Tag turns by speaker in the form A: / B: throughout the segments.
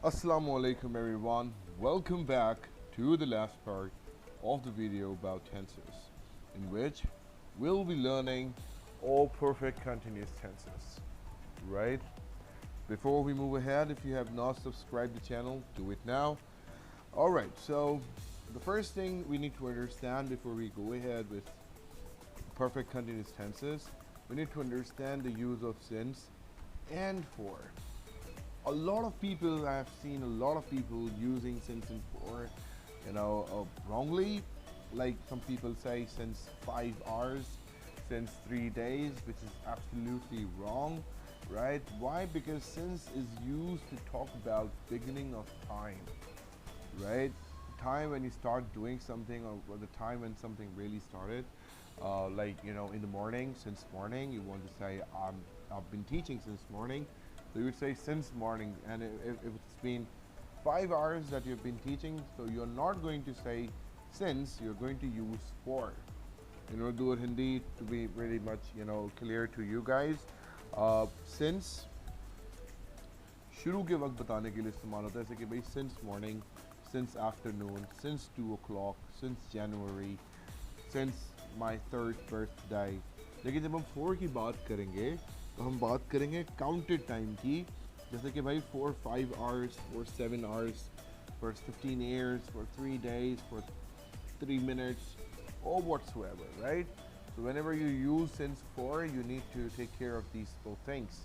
A: Assalamu alaikum everyone, welcome back to the last part of the video about tenses, in which we'll be learning all perfect continuous tenses, right? Before we move ahead, if you have not subscribed the channel, do it now. Alright, so the first thing we need to understand before we go ahead with perfect continuous tenses, we need to understand the use of since and for. A lot of people, I've seen a lot of people using since and for, wrongly. Like some people say since 5 hours, since 3 days, which is absolutely wrong, right? Why? Because since is used to talk about beginning of time, right? Time when you start doing something, or the time when something really started. In the morning, since morning, you want to say, I've been teaching since morning. So you would say since morning, and if it's been 5 hours that you've been teaching, so you're not going to say since, you're going to use for. In Urdu or Hindi, to be really much clear to you guys, since शुरू के वक्त बताने के लिए इस्तेमाल होता है, जैसे कि भाई since morning, since afternoon, since 2 o'clock, since January, since my 3rd birthday. लेकिन जब हम 4 की बात करेंगे तो हम बात करेंगे काउंटेड टाइम की, जैसे कि भाई 4 5 hours, for 7 hours, for 15 years, for 3 days, for 3 minutes, or whatsoever, right? So whenever you use since for, you need to take care of these both things.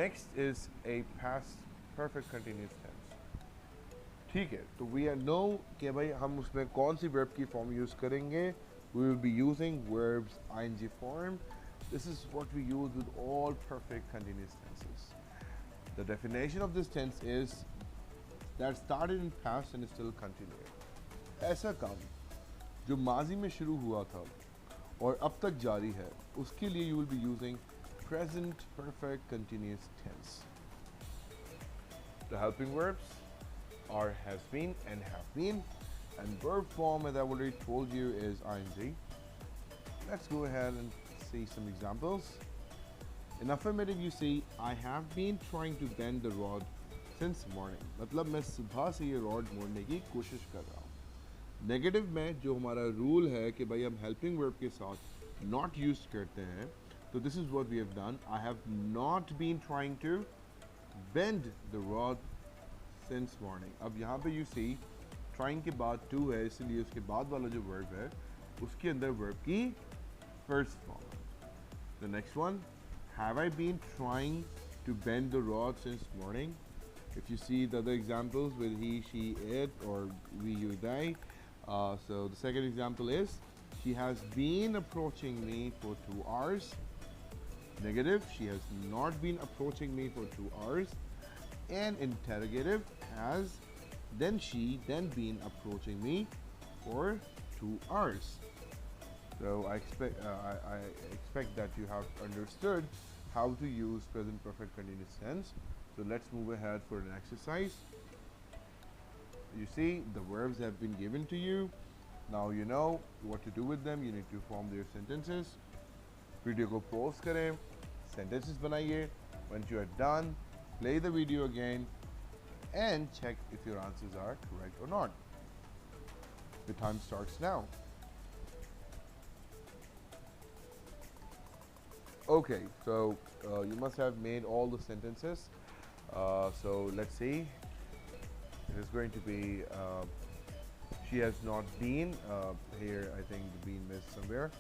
A: Next is a past perfect continuous tense. ठीक है, तो we know कि भाई हम उसमें कौन सी verb की form use करेंगे. We will be using verbs ing form. This is what we use with all perfect continuous tenses. The definition of this tense is that started in past and is still continuing. ऐसा काम जो माजी में शुरू हुआ था और अब तक जारी है, उसके लिए you will be using present perfect continuous tense. The helping verbs are has been and have been, and verb form, as I already told you, is ing. Let's go ahead and see some examples. In affirmative, you see, I have been trying to bend the rod since morning. मतलब मैं सुबह से ये rod मोड़ने की कोशिश कर रहा हूँ. Negative में जो हमारा rule है कि भाई हम helping verb के साथ not used करते हैं, तो this is what we have done. I have not been trying to bend the rod since morning. अब यहाँ पे you see, trying के बाद to है, इसलिए उसके बाद वाला जो verb है, उसके अंदर verb की first form. The next one, have I been trying to bend the rod since morning? If you see the other examples with he, she, it, or we, you, they. So the second example is, she has been approaching me for 2 hours. Negative, she has not been approaching me for 2 hours. And interrogative, has then she then been approaching me for 2 hours. So I expect that you have understood how to use present perfect continuous tense. So let's move ahead for an exercise. You see, the verbs have been given to you. Now you know what to do with them. You need to form their sentences. Video को pause करें, sentences बनाइए. Once you are done, play the video again and check if your answers are correct or not. The time starts now. Okay, so you must have made all the sentences. So let's see. It is going to be she has not been. Here I think the been missed somewhere.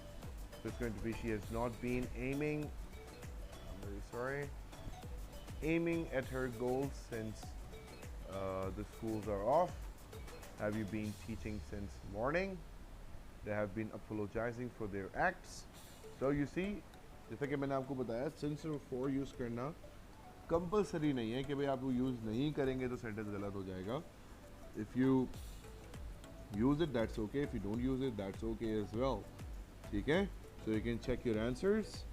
A: So it's going to be she has not been aiming. I'm very sorry. Aiming at her goals since the schools are off. Have you been teaching since morning? They have been apologizing for their acts. So you see, जैसा कि मैंने आपको बताया, since और for use करना compulsory नहीं है कि भाई आप वो यूज़ नहीं करेंगे तो सेंटेंस गलत हो जाएगा. If you use it, that's okay. If you don't use it, that's okay as well. ठीक है? So you can check your answers.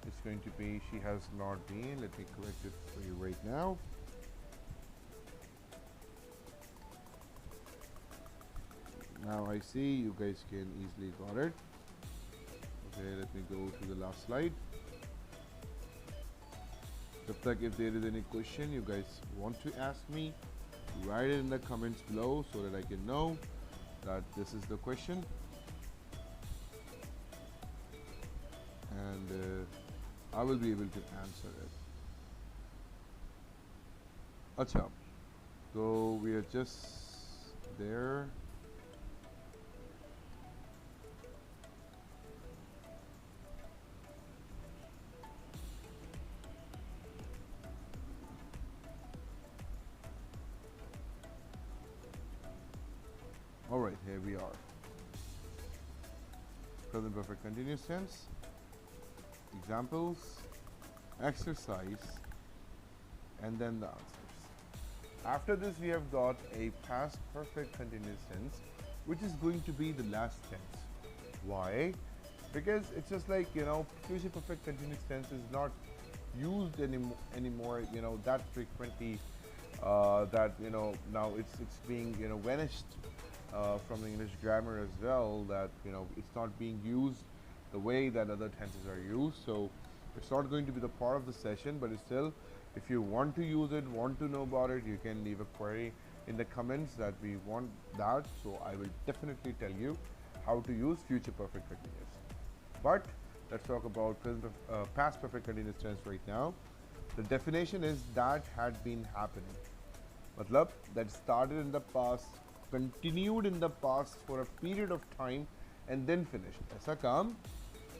A: It's going to be she has not been. Let me correct it for you right now. Now I see you guys can easily got it. Okay, let me go to the last slide. If there is any question you guys want to ask me, write it in the comments below so that I can know that this is the question. And I will be able to answer it. Acha, so we are just there. Alright, here we are. Present perfect continuous tense. Examples, exercise, and then the answers. After this, we have got a past perfect continuous tense, which is going to be the last tense. Why? Because it's just like, future perfect continuous tense is not used anymore, that frequently, that, now it's being, vanished from the English grammar as well, that, it's not being used the way that other tenses are used. So it's not going to be the part of the session, but it's still, if you want to use it, want to know about it, you can leave a query in the comments that we want that. So I will definitely tell you how to use future perfect continuous. But let's talk about past perfect continuous tense right now. The definition is that had been happening. Matlab, that started in the past, continued in the past for a period of time and then finished. ऐसा काम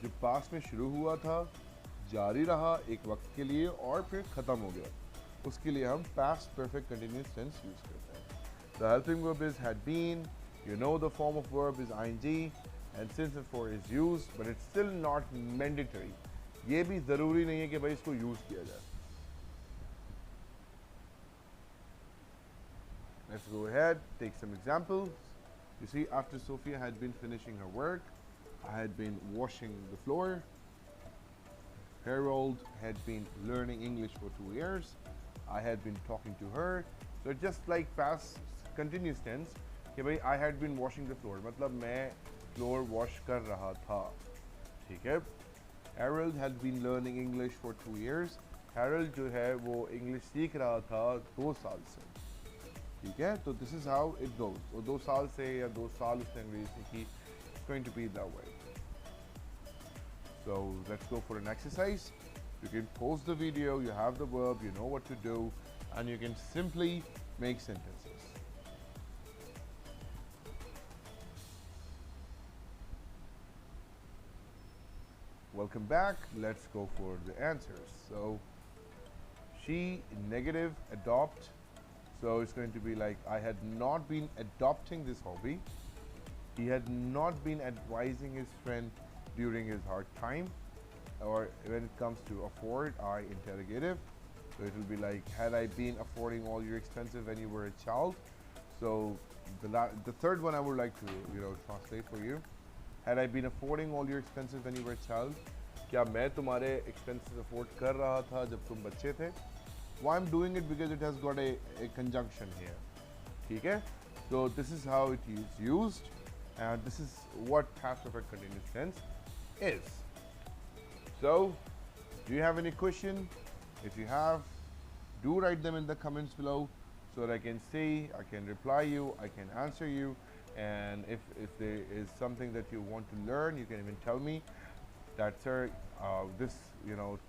A: जो past में शुरू हुआ था, जारी रहा एक वक्त के लिए और फिर ख़त्म हो गया, उसके लिए हम past perfect continuous tense use करते हैं. The helping verb is had been. The form of verb is ing, and since and for is used, but it's still not mandatory. ये भी ज़रूरी नहीं है कि भाई इसको use किया जाए. Let's go ahead, take some examples. You see, after Sophia had been finishing her work, I had been washing the floor. Harold had been learning English for 2 years. I had been talking to her. So just like past continuous tense, कि भाई I had been washing the floor, मतलब मैं floor wash कर रहा था, ठीक है? Harold had been learning English for 2 years. Harold जो है वो English सीख रहा था 2 साल से, ठीक है? तो this is how it goes. वो 2 साल से या 2 साल उसने अंग्रेजी सीखी. It's going to be that way. So let's go for an exercise. You can pause the video, you have the verb, you know what to do, and you can simply make sentences. Welcome back. Let's go for the answers. So she negative adopt. So it's going to be like I had not been adopting this hobby. He had not been advising his friend during his hard time. Or when it comes to afford, I interrogative. So it will be like, had I been affording all your expenses when you were a child? So the third one I would like to translate for you. Had I been affording all your expenses when you were a child? क्या मैं तुम्हारे expenses afford कर रहा था जब तुम बच्चे थे? Why I'm doing it? Because it has got a conjunction here. ठीक है? So this is how it is used, and this is what past perfect continuous tense is. So, do you have any question? If you have, do write them in the comments below so that I can see, I can reply you, I can answer you. And if there is something that you want to learn, you can even tell me that, sir, this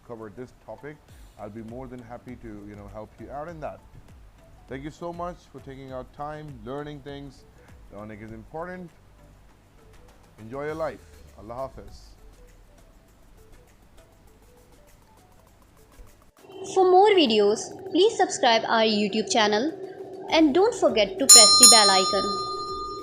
A: covered this topic. I'll be more than happy to help you out in that. Thank you so much for taking out time, learning things. Learning is important. Enjoy your life. Allah Hafiz.
B: For more videos, please subscribe our YouTube channel and don't forget to press the bell icon.